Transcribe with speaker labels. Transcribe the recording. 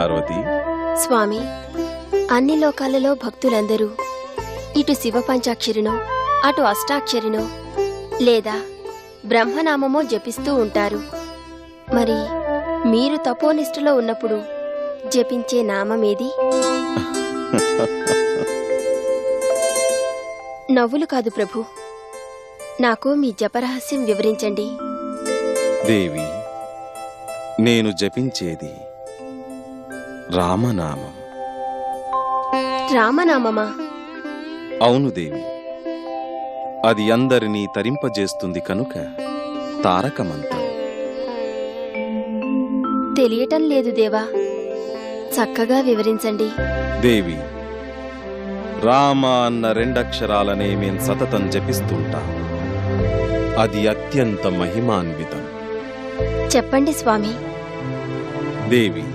Speaker 1: పార్వతి,
Speaker 2: స్వామి, అన్ని లోకాలలో భక్తులందరూ ఇటు శివ పంచాక్షరినో అటు అష్టాక్షరినో లేదా బ్రహ్మనామమో జపిస్తూ ఉంటారు. మరి మీరు తపోనిష్ఠలో ఉన్నప్పుడు జపించే నామమేది? నవ్వులు కాదు ప్రభు, నాకు మీ జపరహస్యం వివరించండి.
Speaker 1: దేవి, నేను జపించేది రామనామం.
Speaker 2: రామనామమా?
Speaker 1: అవును దేవి, అది అందరినీ తరింపజేస్తుంది కనుక తారక మంత్రం.
Speaker 2: తెలియటం లేదు దేవా, చక్కగా వివరించండి.
Speaker 1: దేవి, రామ అన్న రెండక్షరాలనే మేం సతతం జపిస్తుంటాం. అది అత్యంత మహిమాన్వితం.
Speaker 2: చెప్పండి స్వామి.
Speaker 1: దేవి,